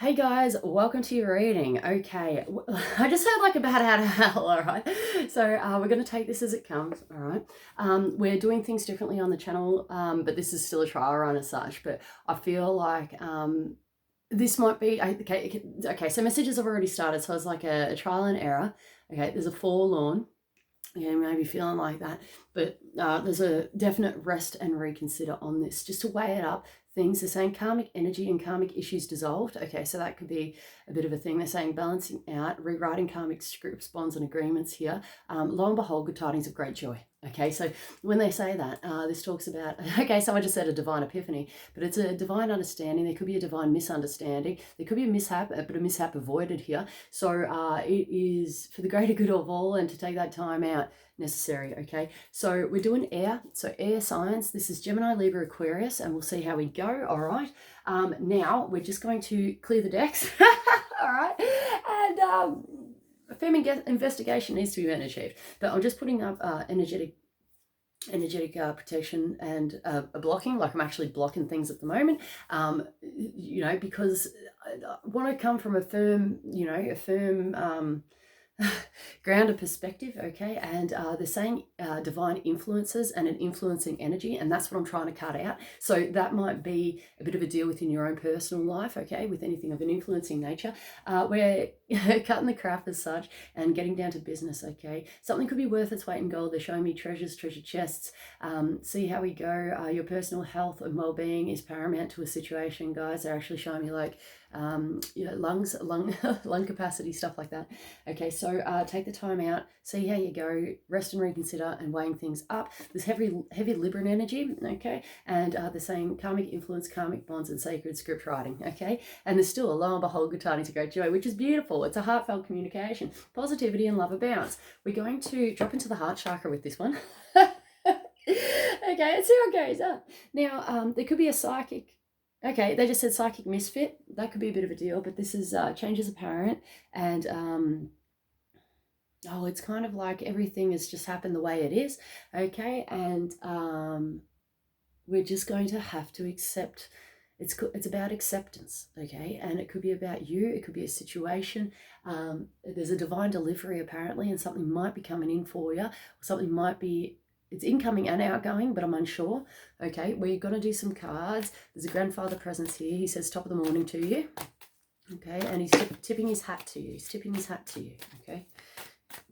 Hey guys, welcome to your reading. Okay, I just heard like a bat out of hell, all right? So we're going to take this as it comes, all right? We're doing things differently on the channel, but this is still a trial run as such, but I feel like this might be, okay, so messages have already started, so it's like a trial and error. Okay, there's a forlorn. Yeah, maybe feeling like that, but there's a definite rest and reconsider on this, just to weigh it up. Things, they're saying karmic energy and karmic issues dissolved. Okay, so that could be a bit of a thing. They're saying balancing out, rewriting karmic scripts, bonds and agreements here. Lo and behold, good tidings of great joy. Okay, so when they say that, this talks about, okay, so I just said a divine epiphany, but it's a divine understanding. There could be a divine misunderstanding. There could be a mishap, but a mishap avoided here. So it is for the greater good of all, and to take that time out necessary. Okay, so we're doing air, so air signs. This is Gemini, Libra, Aquarius, and we'll see how we go. All right, now we're just going to clear the decks. All right, and family investigation needs to be achieved, but I'm just putting up energetic protection and a blocking, like I'm actually blocking things at the moment, you know, because I want to come from a firm, you know, a firm grounded perspective. Okay, and they're saying divine influences and an influencing energy, and that's what I'm trying to cut out. So that might be a bit of a deal within your own personal life, okay, with anything of an influencing nature. We're cutting the crap as such and getting down to business. Okay, something could be worth its weight in gold. They're showing me treasures, treasure chests. See how we go. Your personal health and well-being is paramount to a situation, guys. They're actually showing me like you know, lung capacity, stuff like that. Okay, so take the time out, see how you go, rest and reconsider, and weighing things up. There's heavy Libran energy, okay, and they're saying karmic influence, karmic bonds, and sacred script writing, okay, and there's still a lo and behold, good tidings of great joy, which is beautiful. It's a heartfelt communication, positivity and love abounds. We're going to drop into the heart chakra with this one. Okay, let's see how it goes. Now, there could be a psychic. Okay, they just said psychic misfit. That could be a bit of a deal, but this is changes apparent, and oh, it's kind of like everything has just happened the way it is. Okay, and we're just going to have to accept. It's about acceptance, okay, and it could be about you. It could be a situation. There's a divine delivery apparently, and something might be coming in for you. Something might be. It's incoming and outgoing, but I'm unsure. Okay, we're going to do some cards. There's a grandfather presence here. He says top of the morning to you. Okay, and he's tipping his hat to you. He's tipping his hat to you. Okay,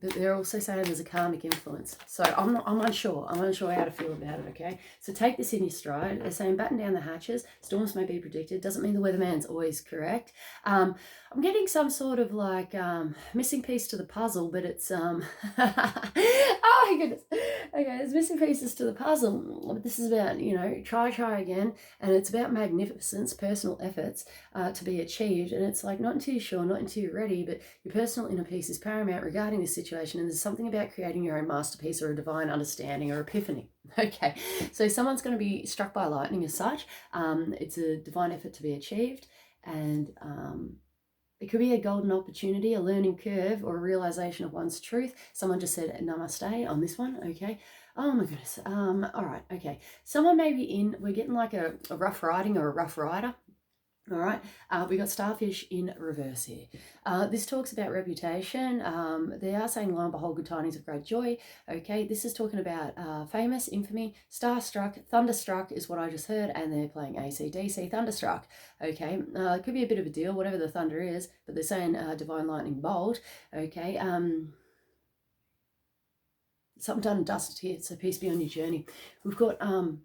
but they're also saying there's a karmic influence. So I'm unsure. I'm unsure how to feel about it, okay? So take this in your stride. They're saying batten down the hatches. Storms may be predicted. Doesn't mean the weatherman's always correct. I'm getting some sort of like missing piece to the puzzle, but it's oh my goodness. Okay, there's missing pieces to the puzzle, but this is about, you know, try again, and it's about magnificence, personal efforts to be achieved, and it's like not until you're sure, not until you're ready, but your personal inner peace is paramount regarding this situation, and there's something about creating your own masterpiece or a divine understanding or epiphany. Okay, so someone's going to be struck by lightning as such. It's a divine effort to be achieved, and it could be a golden opportunity, a learning curve, or a realization of one's truth. Someone just said namaste on this one, okay? Oh my goodness. All right, okay. Someone may be in, we're getting like a rough riding or a rough rider. All right, we got starfish in reverse here. This talks about reputation. They are saying lo and behold, good tidings of great joy. Okay, this is talking about famous, infamy, starstruck, thunderstruck is what I just heard, and they're playing AC/DC, thunderstruck. Okay, it could be a bit of a deal, whatever the thunder is, but they're saying divine lightning bolt. Okay, something done and dusted here, so peace be on your journey. We've got a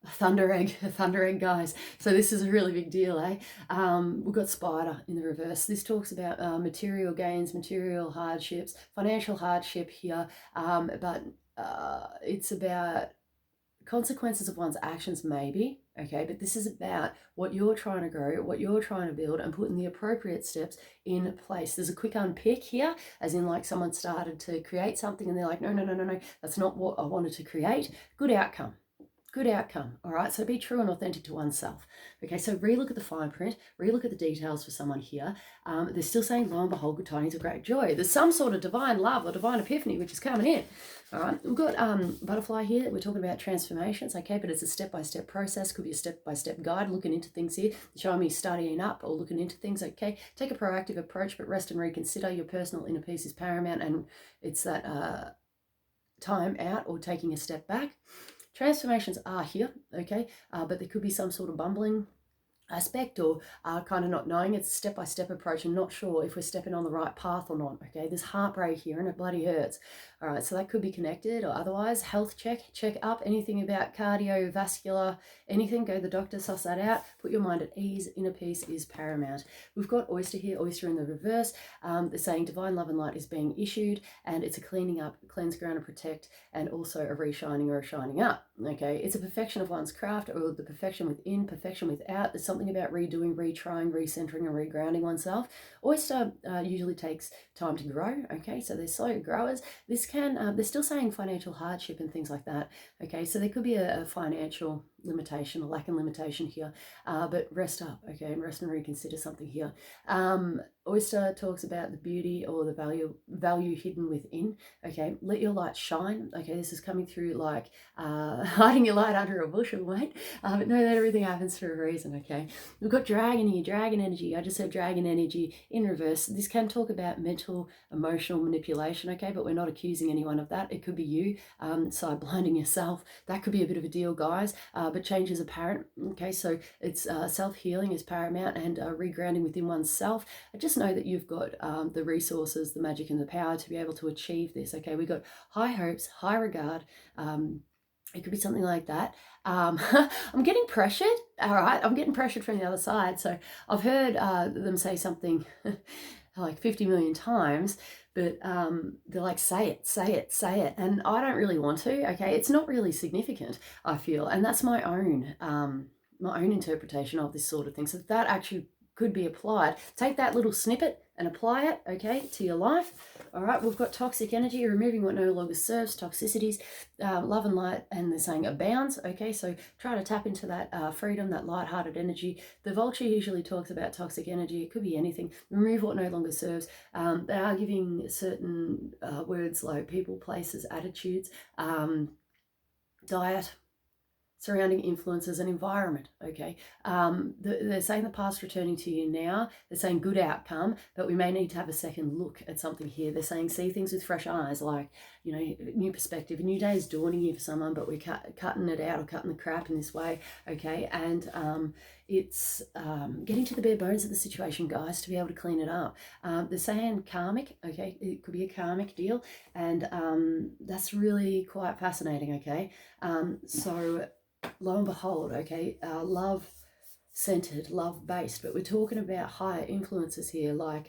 thunder egg, guys. So this is a really big deal, eh? We've got spider in the reverse. This talks about material gains, material hardships, financial hardship here, but it's about consequences of one's actions maybe, okay? But this is about what you're trying to grow, what you're trying to build, and putting the appropriate steps in place. There's a quick unpick here, as in like someone started to create something and they're like, no, that's not what I wanted to create. Good outcome. good outcome. All right, so be true and authentic to oneself. Okay, so relook at the fine print, relook at the details for someone here. They're still saying, lo and behold, good tidings of great joy. There's some sort of divine love or divine epiphany which is coming in. All right, we've got butterfly here. We're talking about transformations, okay, but it's a step-by-step process. Could be a step-by-step guide, looking into things here, showing me studying up or looking into things, okay. Take a proactive approach, but rest and reconsider. Your personal inner peace is paramount, and it's that time out or taking a step back. Transformations are here, okay, but there could be some sort of bumbling aspect or kind of not knowing. It's a step-by-step approach and not sure if we're stepping on the right path or not. Okay, there's heartbreak here and it bloody hurts. All right, so that could be connected, or otherwise health check up anything about cardiovascular, anything, go to the doctor, suss that out, put your mind at ease. Inner peace is paramount. We've got oyster here, oyster in the reverse. They're saying divine love and light is being issued, and it's a cleaning up, cleanse, ground and protect, and also a reshining or a shining up. Okay, it's a perfection of one's craft, or the perfection within, perfection without. There's something about redoing, retrying, recentering and regrounding oneself. Oyster usually takes time to grow. Okay, so they're slow growers. This can, they're still saying financial hardship and things like that. Okay, so there could be a financial limitation, a lack in limitation here, but rest up, okay, and rest and reconsider something here. Oyster talks about the beauty or the value hidden within. Okay, let your light shine. Okay, this is coming through like hiding your light under a bushel, mate. But know that everything happens for a reason. Okay, we've got dragon here, dragon energy. I just said dragon energy in reverse. This can talk about mental, emotional manipulation. Okay, but we're not accusing anyone of that. It could be you side blinding yourself. That could be a bit of a deal, guys. But change is apparent. Okay, so it's self-healing is paramount, and regrounding within oneself. Just know that you've got the resources, the magic and the power to be able to achieve this. Okay, we've got high hopes, high regard. It could be something like that. I'm getting pressured. All right, I'm getting pressured from the other side. So I've heard them say something like 50 million times, but they're like, say it, say it, say it. And I don't really want to. Okay, it's not really significant, I feel. And that's my own interpretation of this sort of thing. So that actually could be applied. Take that little snippet and apply it, okay, to your life. All right, we've got toxic energy, removing what no longer serves, toxicities, love and light, and they're saying abounds, okay, so try to tap into that freedom, that light-hearted energy. The vulture usually talks about toxic energy. It could be anything. Remove what no longer serves. They are giving certain words like people, places, attitudes, diet, surrounding influences and environment, okay? They're saying the past returning to you now. They're saying good outcome, but we may need to have a second look at something here. They're saying see things with fresh eyes, like, you know, new perspective. A new day is dawning here for someone, but we're cutting it out or cutting the crap in this way, okay? And it's getting to the bare bones of the situation, guys, to be able to clean it up. They're saying karmic, okay? It could be a karmic deal, and that's really quite fascinating, okay? So lo and behold, okay, love centered, love based, but we're talking about higher influences here, like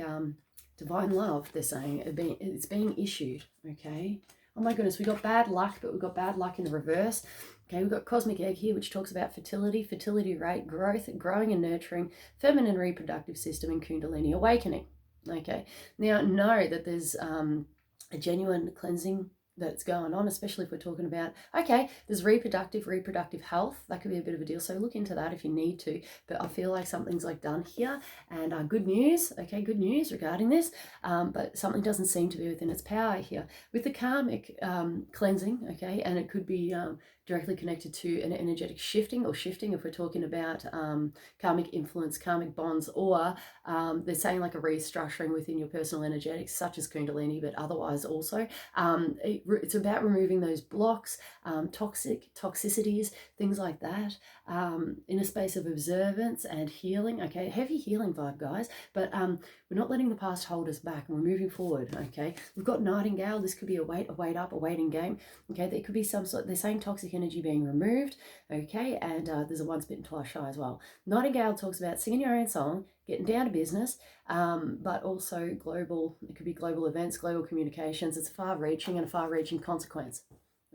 divine love. They're saying it's being issued, okay? Oh my goodness, we got bad luck, but we've got bad luck in the reverse. Okay, we've got cosmic egg here, which talks about fertility rate, growth, growing and nurturing, feminine reproductive system, and kundalini awakening. Okay, now know that there's a genuine cleansing that's going on, especially if we're talking about, okay, there's reproductive health. That could be a bit of a deal, so look into that if you need to. But I feel like something's like done here, and good news, okay, good news regarding this, but something doesn't seem to be within its power here with the karmic cleansing, okay, and it could be directly connected to an energetic shifting if we're talking about karmic influence, karmic bonds, or they're saying like a restructuring within your personal energetics, such as kundalini, but otherwise also it's about removing those blocks, toxicities, things like that, in a space of observance and healing. Okay, heavy healing vibe, guys, but we're not letting the past hold us back, and we're moving forward. Okay, we've got nightingale. This could be a wait up, a waiting game. Okay, there could be some sort, they're saying toxic energy being removed. Okay, and there's a once bitten twice shy as well. Nightingale talks about singing your own song, getting down to business, but also global. It could be global events, global communications. It's far-reaching and a far-reaching consequence.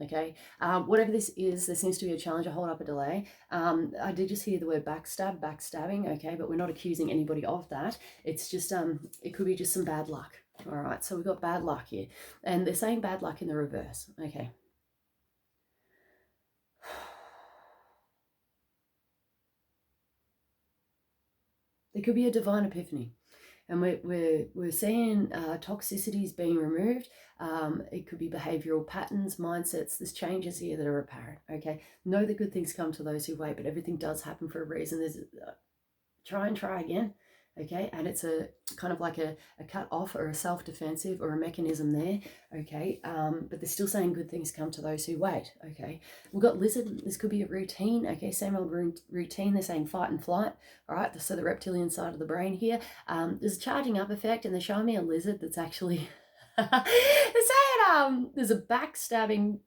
Okay, whatever this is, there seems to be a challenge, a hold up, a delay. I did just hear the word backstabbing, okay, but we're not accusing anybody of that. It's just, it could be just some bad luck. All right, so we've got bad luck here, and they're saying bad luck in the reverse. Okay. It could be a divine epiphany. And we're seeing toxicities being removed. It could be behavioral patterns, mindsets. There's changes here that are apparent, okay? Know that good things come to those who wait, but everything does happen for a reason. There's try and try again, okay? And it's a kind of like a cut off or a self-defensive or a mechanism there, okay? But they're still saying good things come to those who wait, okay? We've got lizard. This could be a routine, okay? Same old routine. They're saying fight and flight, all right? So the reptilian side of the brain here. There's a charging up effect, and they're showing me a lizard that's actually... they're saying there's a backstabbing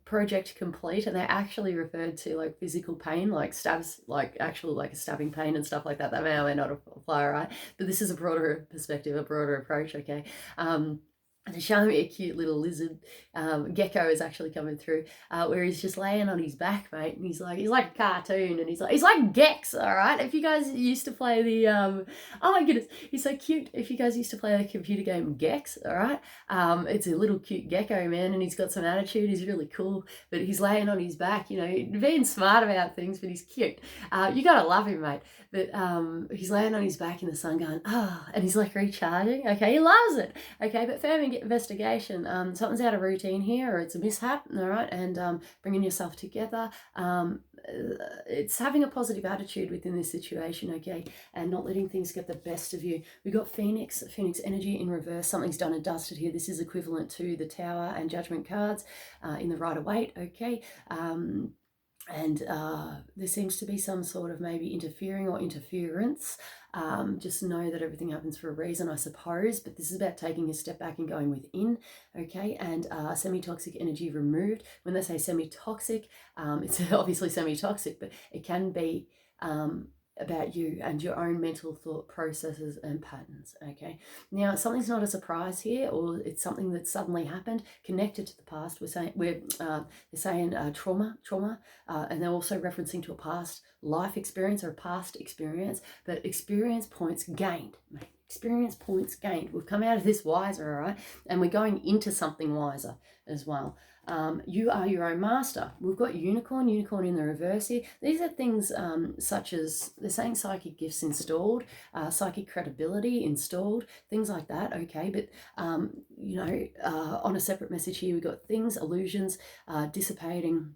project complete, and they actually referred to like physical pain, like stabs, like actual like a stabbing pain and stuff like that. That may or may not apply, right? But this is a broader perspective, a broader approach, okay? And they're showing me a cute little lizard. Gecko is actually coming through, where he's just laying on his back, mate, and he's like a cartoon, and he's like Gex, all right? If you guys used to play the oh my goodness, he's so cute. If you guys used to play the computer game Gex, all right, it's a little cute gecko, man, and he's got some attitude. He's really cool, but he's laying on his back, you know, being smart about things, but he's cute. You gotta love him, mate. But he's laying on his back in the sun, going and he's like recharging. Okay, he loves it. Okay, but family investigation, something's out of routine here, or it's a mishap, all right, and bringing yourself together. It's having a positive attitude within this situation, okay, and not letting things get the best of you. We got Phoenix energy in reverse. Something's done and dusted here. This is equivalent to the Tower and Judgment cards in the Rider-Waite, okay. And there seems to be some sort of maybe interfering or interference. Just know that everything happens for a reason, I suppose, but this is about taking a step back and going within, okay? And semi-toxic energy removed. When they say semi-toxic, it's obviously semi-toxic, but it can be about you and your own mental thought processes and patterns, okay? Now, something's not a surprise here, or it's something that suddenly happened connected to the past. They're saying trauma, and they're also referencing to a past life experience or a past experience, but experience points gained, mate. Experience points gained. We've come out of this wiser, all right? And we're going into something wiser as well. You are your own master. We've got unicorn in the reverse here. These are things such as, they're saying psychic gifts installed, psychic credibility installed, things like that, okay? But, you know, on a separate message here, we've got things, illusions, dissipating,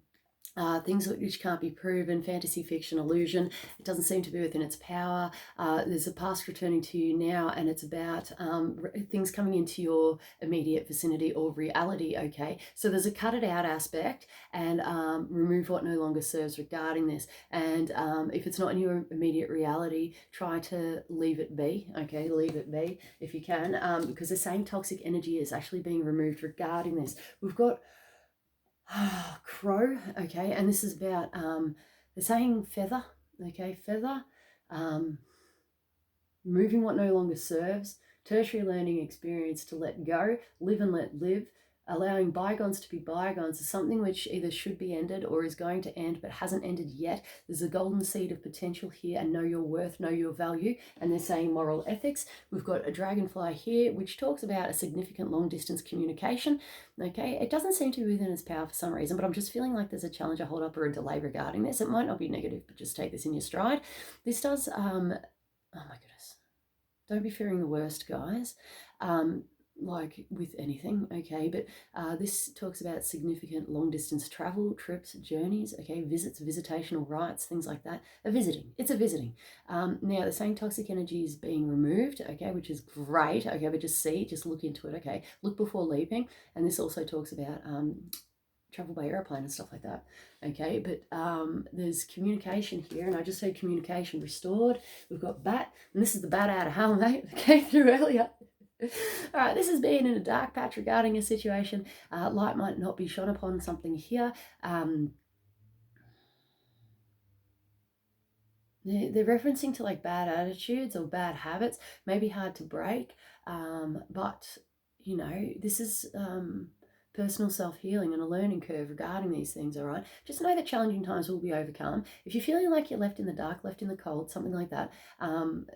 things which can't be proven, fantasy, fiction, illusion. It doesn't seem to be within its power. There's a past returning to you now, and it's about things coming into your immediate vicinity or reality, okay? So there's a cut it out aspect, and remove what no longer serves regarding this. And if it's not in your immediate reality, try to leave it be, okay? Leave it be if you can, because the same toxic energy is actually being removed regarding this. We've got crow, okay, and this is about they're saying feather, okay, feather, moving what no longer serves, tertiary learning experience to let go, live and let live, allowing bygones to be bygones is something which either should be ended or is going to end but hasn't ended yet. There's a golden seed of potential here, and know your worth, know your value. And they're saying moral ethics. We've got a dragonfly here which talks about a significant long distance communication, okay? It doesn't seem to be within its power for some reason, but I'm just feeling like there's a challenge, a hold up, or a delay regarding this. It might not be negative, but just take this in your stride. This does oh my goodness, don't be fearing the worst, guys. Like with anything, okay, but this talks about significant long distance travel, trips, journeys, okay, visits, visitational rights, things like that. It's a visiting. Now the same toxic energy is being removed, okay, which is great, okay, but just look into it, okay, look before leaping. And this also talks about travel by airplane and stuff like that, okay? But there's communication here, and I just said communication restored. We've got bat, and this is the bat out of hell, mate, okay, through earlier. All right, this is being in a dark patch regarding a situation. Light might not be shone upon something here. They're referencing to like bad attitudes or bad habits, maybe hard to break, but you know, this is personal self-healing and a learning curve regarding these things, all right? Just know that challenging times will be overcome. If you're feeling like you're left in the dark, left in the cold, something like that,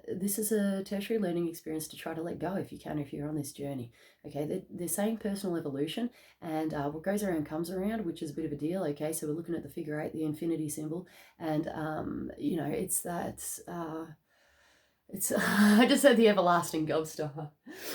this is a tertiary learning experience to try to let go if you can, if you're on this journey, okay? They're saying personal evolution, and what goes around comes around, which is a bit of a deal, okay? So we're looking at the figure 8, the infinity symbol, and, you know, it's that... It's I just said the everlasting gobstopper.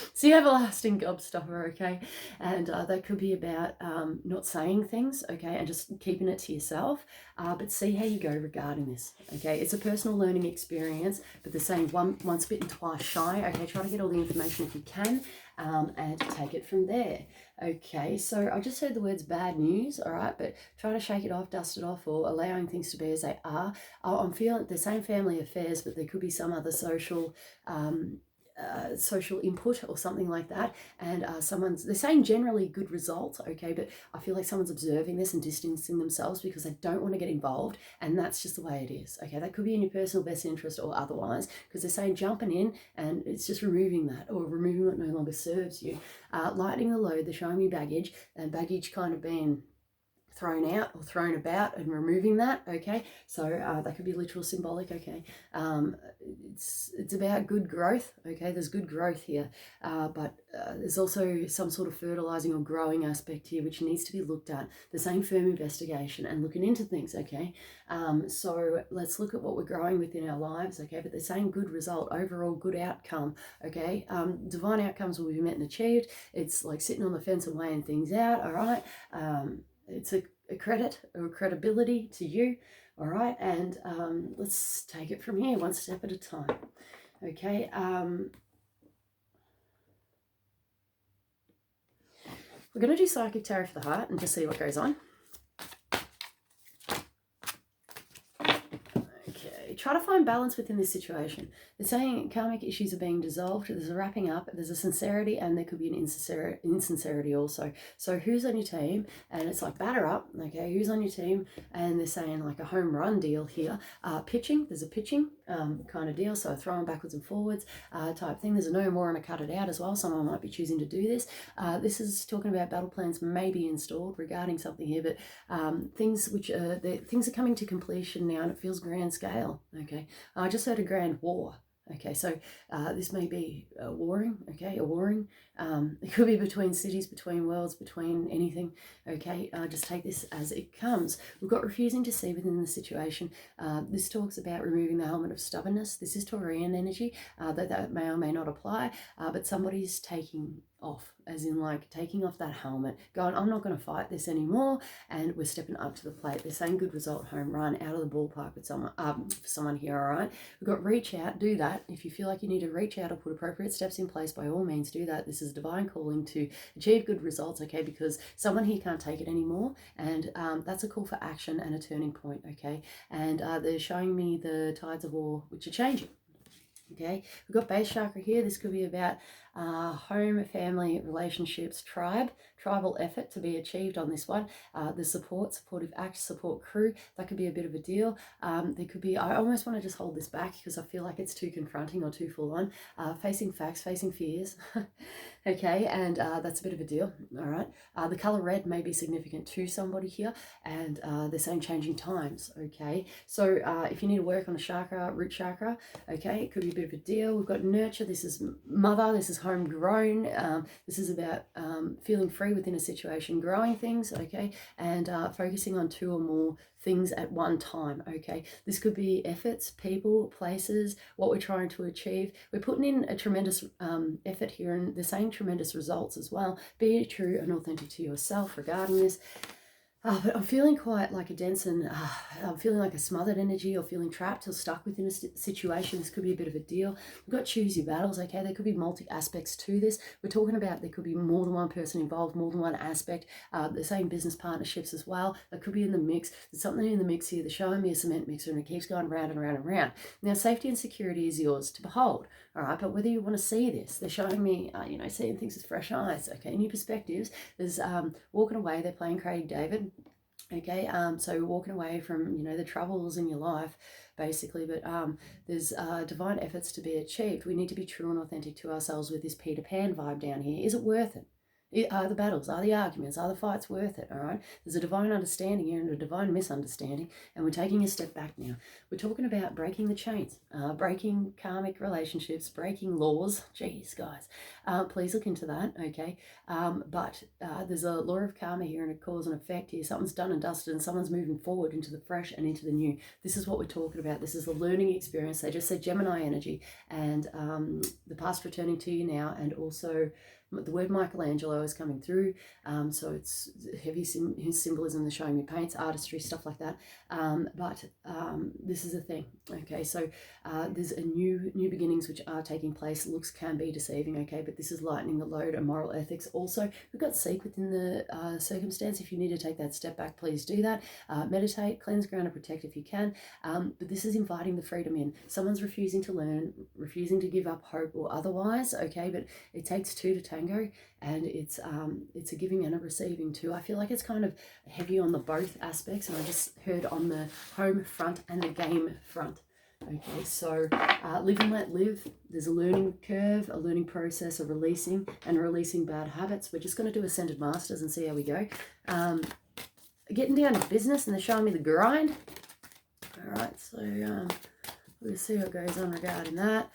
It's the everlasting gobstopper, okay? And that could be about not saying things, okay, and just keeping it to yourself. But see how you go regarding this, okay? It's a personal learning experience, but they're saying once bitten, twice shy, okay? Try to get all the information if you can, and take it from there. Okay, so I just heard the words bad news, all right, but try to shake it off, dust it off, or allowing things to be as they are. I'm feeling the same family affairs, but there could be some other social input or something like that, and they're saying generally good results, okay, but I feel like someone's observing this and distancing themselves because they don't want to get involved, and that's just the way it is, okay? That could be in your personal best interest or otherwise, because they're saying jumping in and it's just removing that, or removing what no longer serves you. Lightening the load, they're showing me baggage, and baggage kind of being thrown out or thrown about, and removing that, okay? So that could be literal, symbolic, okay? It's about good growth, okay? There's good growth here, but there's also some sort of fertilizing or growing aspect here which needs to be looked at. The same firm investigation and looking into things, okay? So let's look at what we're growing within our lives, okay? But they're saying good result, overall good outcome, okay? Divine outcomes will be met and achieved. It's like sitting on the fence and weighing things out, all right? It's a credit or credibility to you, all right? And let's take it from here, one step at a time, okay? We're going to do Psychic Tarot for the Heart and just see what goes on. Try to find balance within this situation. They're saying karmic issues are being dissolved. There's a wrapping up. There's a sincerity, and there could be an insincerity also. So who's on your team? And it's like batter up. Okay, who's on your team? And they're saying like a home run deal here. Pitching. There's a pitching kind of deal. So throwing backwards and forwards type thing. There's a no more and a cut it out as well. Someone might be choosing to do this. This is talking about battle plans may be installed regarding something here, but things are coming to completion now, and it feels grand scale. Okay, I just heard a grand war. Okay, so this may be warring, okay, a warring. It could be between cities, between worlds, between anything, okay. Just take this as it comes. We've got refusing to see within the situation. This talks about removing the element of stubbornness. This is Taurian energy, that may or may not apply, but somebody's taking off, as in like taking off that helmet, going, I'm not going to fight this anymore, and we're stepping up to the plate. They're saying good result, home run, out of the ballpark with someone, for someone here, all right? We've got reach out, do that. If you feel like you need to reach out or put appropriate steps in place, by all means do that. This is divine calling to achieve good results, okay, because someone here can't take it anymore, and that's a call for action and a turning point, okay? And they're showing me the tides of war which are changing. Okay, we've got base chakra here. This could be about home, family, relationships, tribal effort to be achieved on this one. The supportive act, support crew, that could be a bit of a deal. There could be, I almost want to just hold this back because I feel like it's too confronting or too full on. Facing facts, facing fears. Okay, and that's a bit of a deal, all right? The color red may be significant to somebody here, and they're saying changing times, okay? So if you need to work on a chakra, root chakra, okay, it could be a bit of a deal. We've got nurture, this is mother, this is homegrown, this is about feeling free within a situation, growing things, okay, and focusing on two or more things at one time, okay? This could be efforts, people, places, what we're trying to achieve. We're putting in a tremendous effort here, and they're saying tremendous results as well. Be true and authentic to yourself regarding this. But I'm feeling quite like a dense and I'm feeling like a smothered energy, or feeling trapped or stuck within a situation. This could be a bit of a deal. We've got choose your battles, okay? There could be multi aspects to this. We're talking about there could be more than one person involved, more than one aspect. The same business partnerships as well. That could be in the mix. There's something in the mix here. They're showing me a cement mixer, and it keeps going round and round and round. Now, safety and security is yours to behold, all right? But whether you want to see this, they're showing me, seeing things with fresh eyes, okay? New perspectives. There's walking away. They're playing Craig David. Okay, so walking away from, the troubles in your life, basically, but there's divine efforts to be achieved. We need to be true and authentic to ourselves with this Peter Pan vibe down here. Is it worth it? Are the battles, are the arguments, are the fights worth it, all right? There's a divine understanding here and a divine misunderstanding, and we're taking a step back now. We're talking about breaking the chains, breaking karmic relationships, breaking laws. Jeez, guys. Please look into that, okay? But there's a law of karma here and a cause and effect here. Something's done and dusted and someone's moving forward into the fresh and into the new. This is what we're talking about. This is the learning experience. They just said Gemini energy and the past returning to you now, and also the word Michelangelo is coming through, so it's heavy his symbolism, the showing me paints, artistry, stuff like that. But this is a thing, okay? So there's a new beginnings which are taking place. Looks can be deceiving, okay? But this is lightening the load and moral ethics. Also, we've got seek within the circumstance. If you need to take that step back, please do that. Meditate, cleanse, ground, and protect if you can. But this is inviting the freedom in. Someone's refusing to learn, refusing to give up hope or otherwise, okay? But it takes two to tango. And it's a giving and a receiving too. I feel like it's kind of heavy on the both aspects, and I just heard on the home front and the game front. Okay, so live and let live. There's a learning curve, a learning process, a releasing bad habits. We're just going to do Ascended Masters and see how we go. Getting down to business, and they're showing me the grind. All right, so we'll see what goes on regarding that.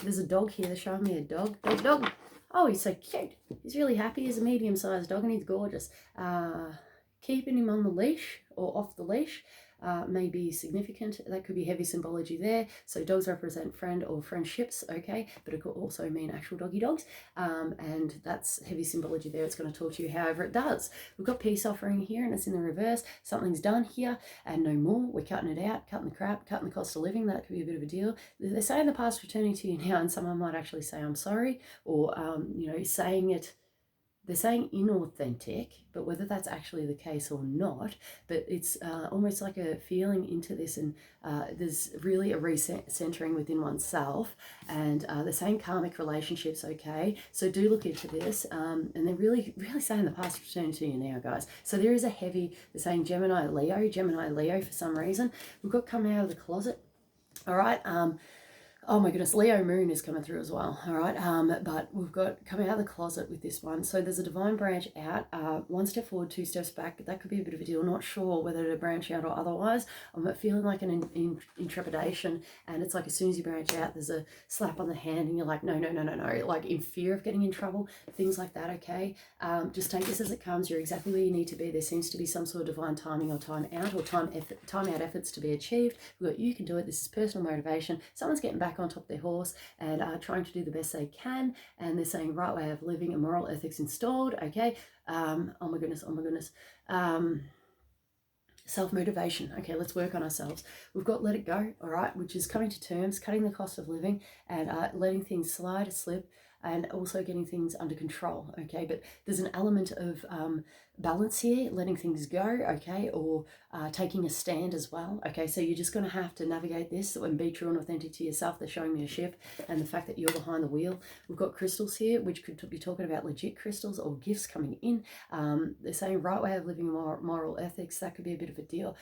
There's a dog here. They're showing me a dog. Dog. Oh, he's so cute. He's really happy. He's a medium-sized dog and he's gorgeous. Keeping him on the leash or off the leash may be significant. That could be heavy symbology there. So dogs represent friend or friendships, okay? But it could also mean actual doggy dogs. And that's heavy symbology there. It's going to talk to you however it does. We've got peace offering here and it's in the reverse. Something's done here and no more. We're cutting it out, cutting the crap, cutting the cost of living. That could be a bit of a deal. They're saying the past returning to you now, and someone might actually say, I'm sorry, or, saying it. They're saying inauthentic, but whether that's actually the case or not, but it's almost like a feeling into this, and there's really a recentering within oneself, and they're saying karmic relationships, okay? So do look into this, and they're really saying the past return to you now, guys. So there is a heavy, they're saying Gemini, Leo for some reason. We've got come out of the closet, all right? Oh my goodness, Leo moon is coming through as well, all right? But we've got coming out of the closet with this one. So there's a divine branch out, one step forward, two steps back. That could be a bit of a deal. Not sure whether to branch out or otherwise. I'm feeling like an intrepidation, and it's like as soon as you branch out, there's a slap on the hand and you're like, no, like in fear of getting in trouble, things like that, okay? Just take this as it comes. You're exactly where you need to be. There seems to be some sort of divine timing or time out efforts to be achieved. We've got you can do it. This is personal motivation. Someone's getting back on top of their horse and trying to do the best they can, and they're saying right way of living and moral ethics installed, okay? Oh my goodness. Self-motivation. Okay, let's work on ourselves. We've got let it go, all right, which is coming to terms, cutting the cost of living, and letting things slide, slip, and also getting things under control, okay? But there's an element of balance here, letting things go, okay, or taking a stand as well, okay? So you're just going to have to navigate this and be true and authentic to yourself. They're showing me a ship and the fact that you're behind the wheel. We've got crystals here, which could be talking about legit crystals or gifts coming in. They're saying right way of living, moral ethics. That could be a bit of a deal.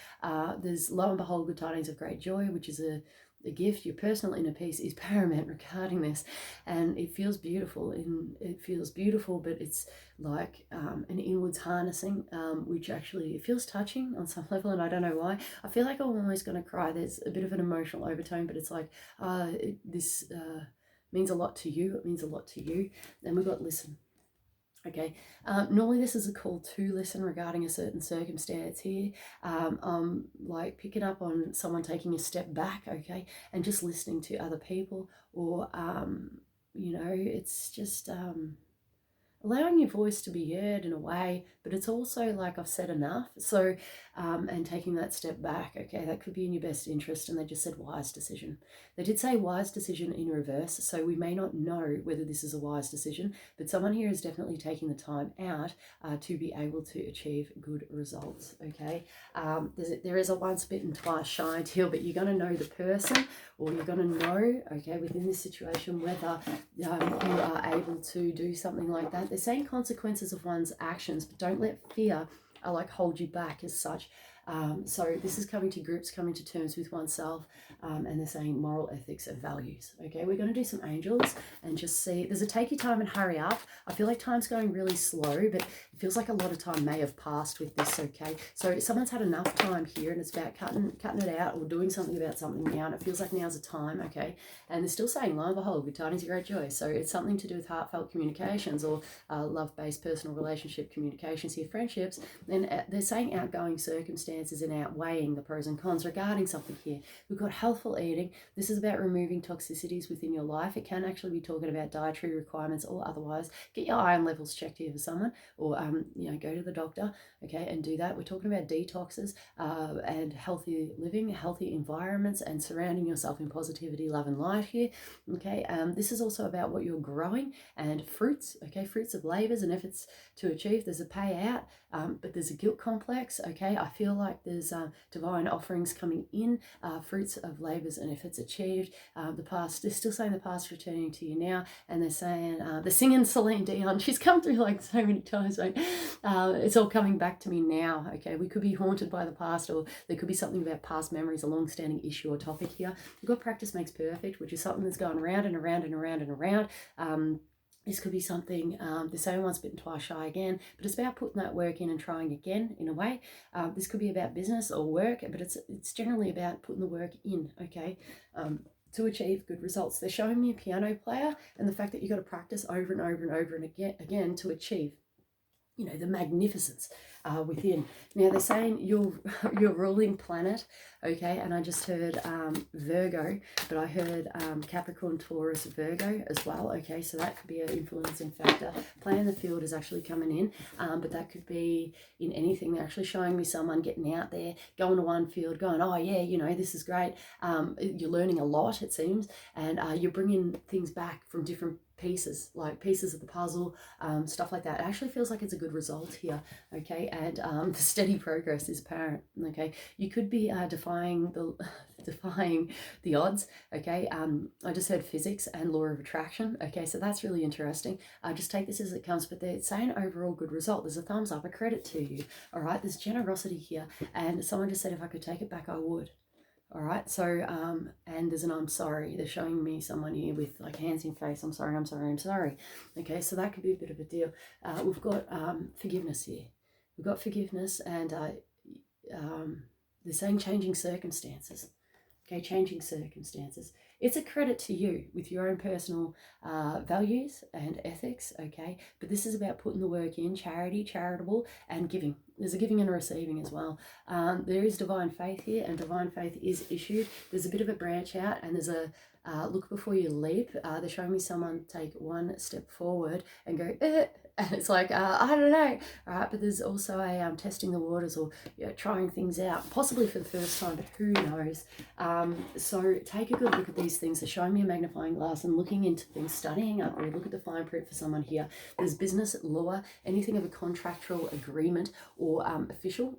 There's lo and behold, good tidings of great joy, which is a gift. Your personal inner peace is paramount regarding this, and it feels beautiful. But it's like an inwards harnessing, which actually it feels touching on some level, and I don't know why. I feel like I'm almost going to cry. There's a bit of an emotional overtone, but it's like this means a lot to you. It means a lot to you. And we've got listen. Okay, normally this is a call to listen regarding a certain circumstance here. Like picking up on someone taking a step back, okay, and just listening to other people, or it's just allowing your voice to be heard in a way, but it's also like I've said enough. So, and taking that step back, okay, that could be in your best interest. And they just said wise decision. They did say wise decision in reverse. So we may not know whether this is a wise decision, but someone here is definitely taking the time out to be able to achieve good results, okay? There is a once bitten, twice shy deal, but you're going to know the person, or you're going to know, okay, within this situation, whether you are able to do something like that. They're saying consequences of one's actions, but don't let fear hold you back as such. So this is coming to grips, coming to terms with oneself, and they're saying moral ethics and values. Okay, we're going to do some angels and just see. There's a take your time and hurry up. I feel like time's going really slow, but it feels like a lot of time may have passed with this. Okay, so someone's had enough time here, and it's about cutting it out or doing something about something now, and it feels like now's the time. Okay, and they're still saying, lo and behold, good tidings of great joy. So it's something to do with heartfelt communications or love-based personal relationship communications here, friendships. And they're saying outgoing circumstances and outweighing the pros and cons regarding something here. We've got healthful eating. This is about removing toxicities within your life. It can actually be talking about dietary requirements or otherwise. Get your iron levels checked here for someone, or go to the doctor, okay, and do that. We're talking about detoxes and healthy living, healthy environments, and surrounding yourself in positivity, love, and light here. Okay, this is also about what you're growing and fruits. Okay, fruits of labors and efforts to achieve. There's a payout, but there's a guilt complex. Okay, I feel like there's divine offerings coming in, fruits of labors and efforts achieved. The past, they're still saying the past returning to you now, and they're saying they're singing Celine Dion. She's come through like so many times, right? It's all coming back to me now. Okay, we could be haunted by the past, or there could be something about past memories, a long-standing issue or topic here. You've got practice makes perfect, which is something that's going around and around and around and around. This could be something, the same once bitten, twice shy again, but it's about putting that work in and trying again in a way. This could be about business or work, but it's generally about putting the work in, okay, to achieve good results. They're showing me a piano player and the fact that you've got to practice over and over and over and again to achieve, the magnificence within. Now they're saying your ruling planet, okay, and I just heard Virgo, but I heard Capricorn, Taurus, Virgo as well, okay, so that could be an influencing factor. Play in the field is actually coming in, but that could be in anything. They're actually showing me someone getting out there, going to one field, going, oh yeah, this is great. You're learning a lot, it seems, and you're bringing things back from different pieces, like pieces of the puzzle, stuff like that. It actually feels like it's a good result here, okay, and the steady progress is apparent, okay. You could be defying the odds, okay. I just heard physics and law of attraction, okay, so that's really interesting. Just take this as it comes, but they're saying overall good result. There's a thumbs up, a credit to you, all right. There's generosity here, and someone just said if I could take it back I would. All right, so, and there's an I'm sorry. They're showing me someone here with like hands in face. I'm sorry. Okay, so that could be a bit of a deal. We've got forgiveness here. We've got forgiveness, and they're saying changing circumstances. Okay, changing circumstances. It's a credit to you with your own personal values and ethics, okay? But this is about putting the work in, charity, charitable, and giving. There's a giving and a receiving as well. There is divine faith here, and divine faith is issued. There's a bit of a branch out, and there's a look before you leap. They're showing me someone take one step forward and go, and it's like, I don't know, all right, but there's also a testing the waters, or trying things out, possibly for the first time, but who knows. So take a good look at these things. They're showing me a magnifying glass and looking into things, studying up. Look at the fine print for someone here. There's business, law, anything of a contractual agreement or official.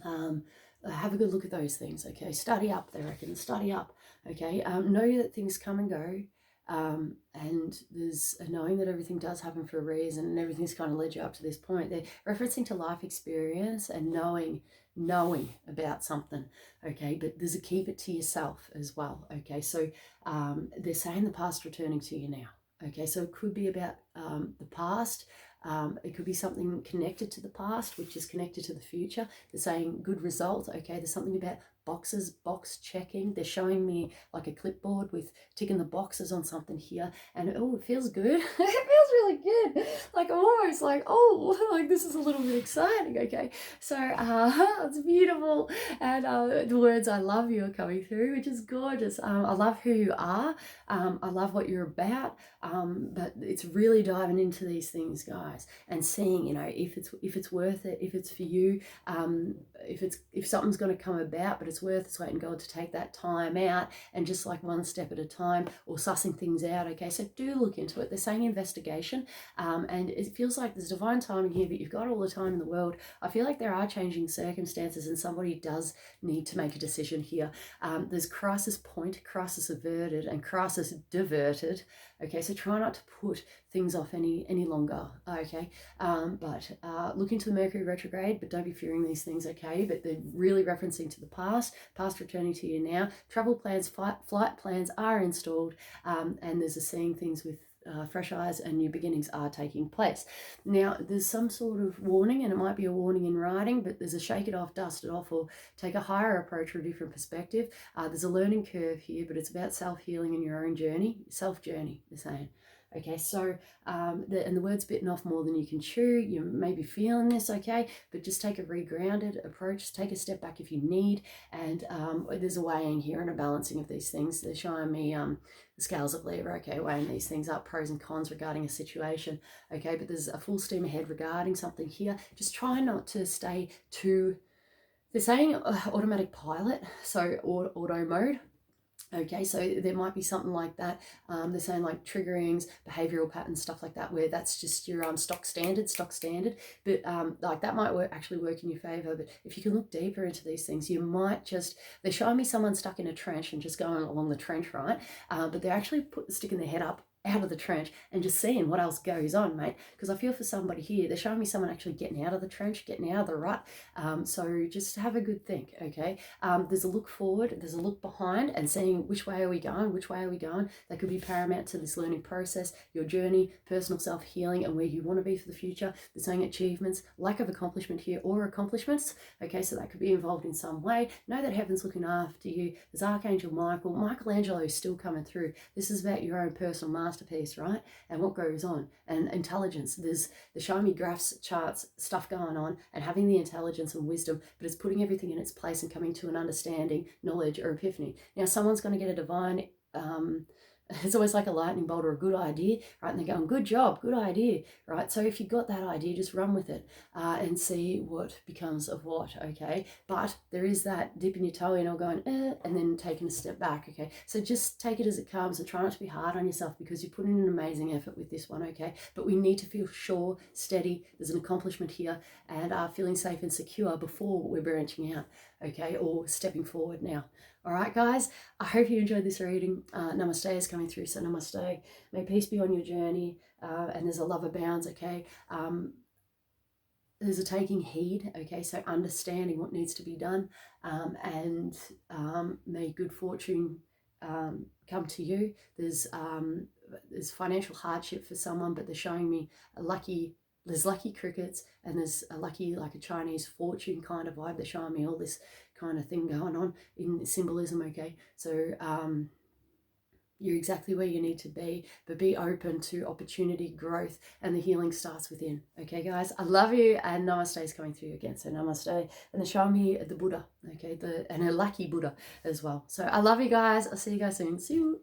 Have a good look at those things, okay? Study up, they reckon. Study up, okay? Know that things come and go. And there's a knowing that everything does happen for a reason, and everything's kind of led you up to this point. They're referencing to life experience and knowing about something, okay, but there's a keep it to yourself as well, okay. So they're saying the past returning to you now, okay, so it could be about the past. It could be something connected to the past, which is connected to the future. They're saying good result, okay. There's something about box checking. They're showing me like a clipboard with ticking the boxes on something here, and oh, it feels good. It feels really good, like almost like, oh, like this is a little bit exciting, okay. So it's beautiful, and the words I love you are coming through, which is gorgeous. I love who you are. I love what you're about, but it's really diving into these things, guys, and seeing, if it's worth it, if it's for you, if something's going to come about, but it's it's worth. It's waiting God to take that time out and just like one step at a time, or sussing things out. Okay, so do look into it. They're saying investigation, and it feels like there's divine timing here, but you've got all the time in the world. I feel like there are changing circumstances and somebody does need to make a decision here. There's crisis point, crisis averted, and crisis diverted. Okay, so try not to put things off any longer. Okay, but look into the Mercury retrograde, but don't be fearing these things. Okay, but they're really referencing to the past returning to you now. Travel plans, flight plans are installed, and there's a seeing things with fresh eyes, and new beginnings are taking place. Now, there's some sort of warning, and it might be a warning in writing, but there's a shake it off, dust it off, or take a higher approach or a different perspective. There's a learning curve here, but it's about self-healing and your own journey, self-journey, they're saying. Okay, so, and the word's bitten off more than you can chew. You may be feeling this, okay, but just take a regrounded approach. Take a step back if you need, and there's a weighing here and a balancing of these things. They're showing me the scales of Libra, okay, weighing these things up, pros and cons regarding a situation, okay, but there's a full steam ahead regarding something here. Just try not to stay too, they're saying automatic pilot, so auto mode. Okay, so there might be something like that. They're saying like triggerings, behavioral patterns, stuff like that, where that's just your stock standard. But like that might actually work in your favor. But if you can look deeper into these things, you might just, they're showing me someone stuck in a trench and just going along the trench, right? But they're actually sticking their head up out of the trench and just seeing what else goes on, mate. Because I feel for somebody here, they're showing me someone actually getting out of the trench, getting out of the rut. So just have a good think, okay? There's a look forward, there's a look behind, and seeing which way are we going, That could be paramount to this learning process, your journey, personal self-healing, and where you want to be for the future. They're saying achievements, lack of accomplishment here, or accomplishments, okay? So that could be involved in some way. Know that heaven's looking after you. There's Archangel Michael. Michelangelo is still coming through. This is about your own personal masterpiece, right? And what goes on, and intelligence. There's the showing me graphs, charts, stuff going on, and having the intelligence and wisdom, but it's putting everything in its place and coming to an understanding, knowledge, or epiphany. Now, someone's going to get a divine it's always like a lightning bolt or a good idea, right? And they're going, good job, good idea, right? So if you got that idea, just run with it and see what becomes of what, okay? But there is that dipping your toe in or going, and then taking a step back, okay? So just take it as it comes and try not to be hard on yourself, because you put in an amazing effort with this one, okay? But we need to feel sure, steady, there's an accomplishment here, and feeling safe and secure before we're branching out, okay? Or stepping forward now. All right, guys, I hope you enjoyed this reading. Namaste is coming through, so namaste. May peace be on your journey, and there's a love abounds, okay? There's a taking heed, okay? So understanding what needs to be done, and may good fortune come to you. There's financial hardship for someone, but they're showing me there's lucky crickets, and there's a lucky, like a Chinese fortune kind of vibe. They're showing me all this kind of thing going on in symbolism, okay? So you're exactly where you need to be, but be open to opportunity, growth, and the healing starts within. Okay, guys, I love you, and namaste is coming through again. So namaste, and they're showing me the Buddha, okay, and a lucky Buddha as well. So I love you guys. I'll see you guys soon. See you.